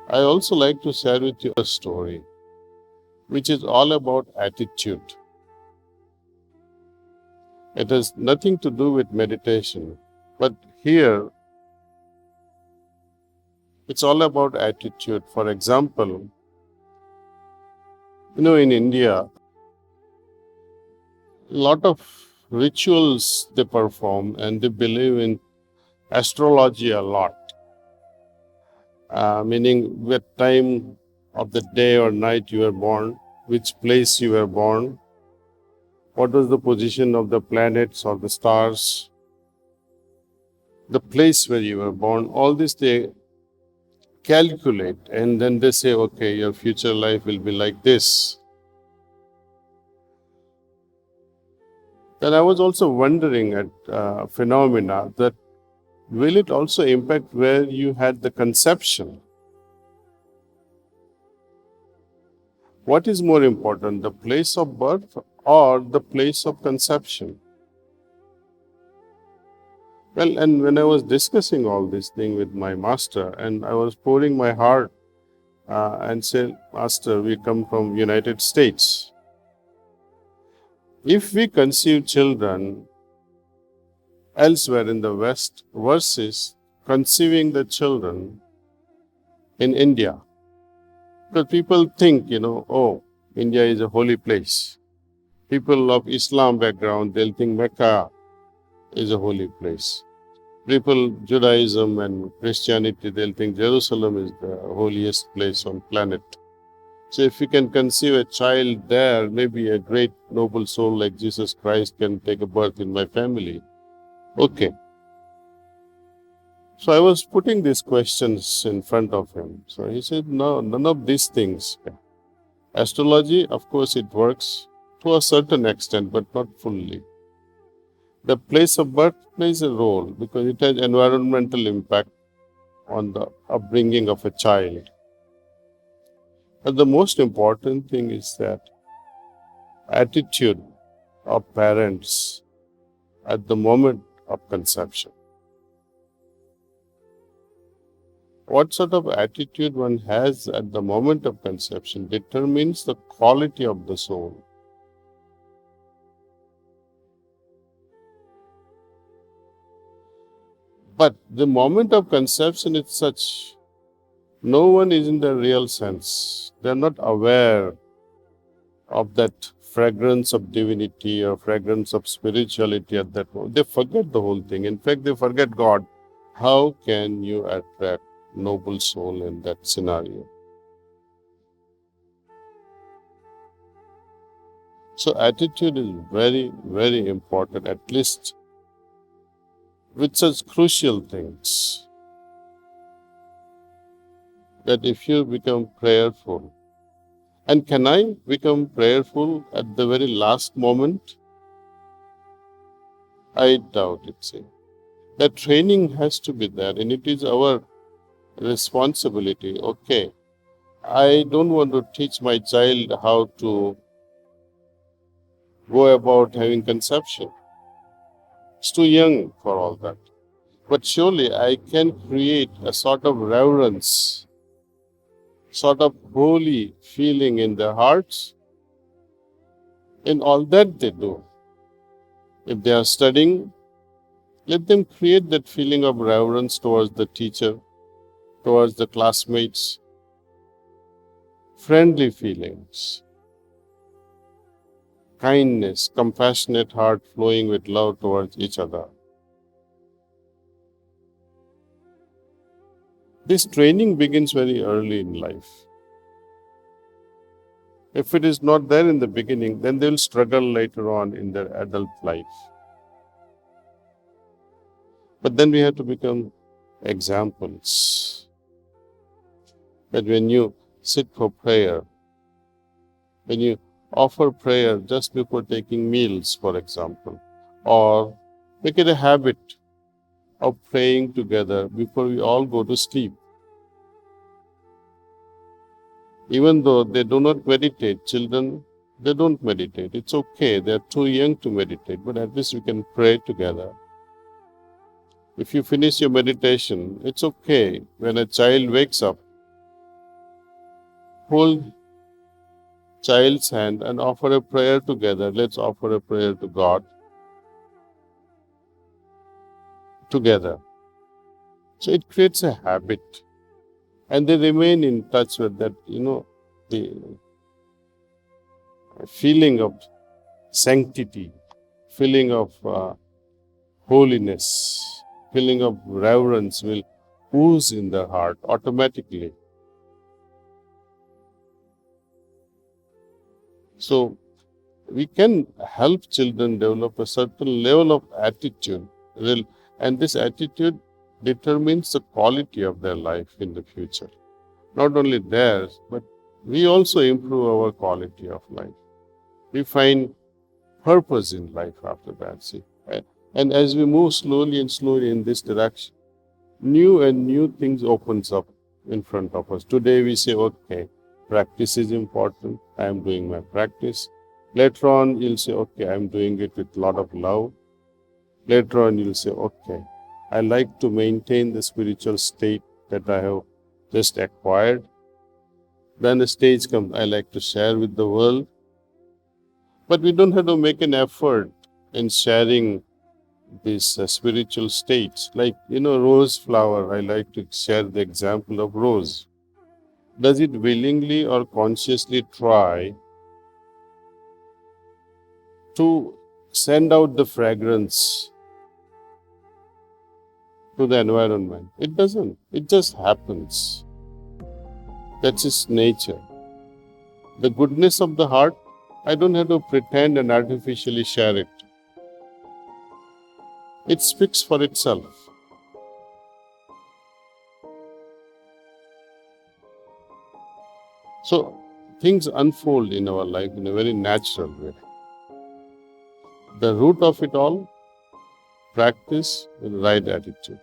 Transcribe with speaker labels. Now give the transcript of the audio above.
Speaker 1: I also like to share with you a story which is all about attitude. It has nothing to do with meditation, but here it's all about attitude. For example, in India, a lot of rituals they perform and they believe in astrology a lot, meaning what time of the day or night you were born, which place you were born, what was the position of the planets or the stars, the place where you were born, all this they calculate and then they say, okay, your future life will be like this. Then I was also wondering at phenomena that will it also impact where you had the conception? What is more important, the place of birth or the place of conception? Well, and when I was discussing all this thing with my master and I was pouring my heart and said, Master, we come from United States. If we conceive children elsewhere in the West versus conceiving the children in India, because people think, oh, India is a holy place. People of Islam background, they'll think Mecca is a holy place. People, Judaism and Christianity, they'll think Jerusalem is the holiest place on planet. So if we can conceive a child there, maybe a great noble soul like Jesus Christ can take a birth in my family. Okay. So I was putting these questions in front of him. So he said, no, none of these things. Astrology, of course, it works to a certain extent, but not fully. The place of birth plays a role because it has environmental impact on the upbringing of a child. But the most important thing is that attitude of parents at the moment of conception. What sort of attitude one has at the moment of conception determines the quality of the soul. But the moment of conception is such, no one is in the real sense. They are not aware of that fragrance of divinity or fragrance of spirituality at that moment. They forget the whole thing. In fact, they forget God. How can you attract noble soul in that scenario? So attitude is very, very important, at least with such crucial things, that if you become prayerful, and can I become prayerful at the very last moment? I doubt it, see. The training has to be there, and it is our responsibility. Okay, I don't want to teach my child how to go about having conception. It's too young for all that. But surely I can create a sort of reverence, sort of holy feeling in their hearts in all that they do. If they are studying, let them create that feeling of reverence towards the teacher, towards the classmates, friendly feelings, kindness, compassionate heart flowing with love towards each other. This training begins very early in life. If it is not there in the beginning, then they will struggle later on in their adult life. But then we have to become examples. That when you sit for prayer, when you offer prayer just before taking meals, for example, or make it a habit of praying together before we all go to sleep. Even though they do not meditate, children, they don't meditate. It's okay, they're too young to meditate, but at least we can pray together. If you finish your meditation, it's okay. When a child wakes up, hold child's hand and offer a prayer together. Let's offer a prayer to God together. So it creates a habit, and they remain in touch with that, the feeling of sanctity, feeling of holiness, feeling of reverence will ooze in their heart automatically. So we can help children develop a certain level of attitude, and this attitude determines the quality of their life in the future. Not only theirs, but we also improve our quality of life. We find purpose in life after that. See? And as we move slowly and slowly in this direction, new and new things opens up in front of us. Today we say, okay, practice is important. I am doing my practice. Later on, you'll say, okay, I'm doing it with a lot of love. Later on, you'll say, okay, I like to maintain the spiritual state that I have just acquired. Then the stage comes, I like to share with the world. But we don't have to make an effort in sharing these spiritual states. Like, rose flower, I like to share the example of rose. Does it willingly or consciously try to send out the fragrance to the environment? It doesn't. It just happens. That's its nature. The goodness of the heart, I don't have to pretend and artificially share it. It speaks for itself. So things unfold in our life in a very natural way. The root of it all, practice with right attitude.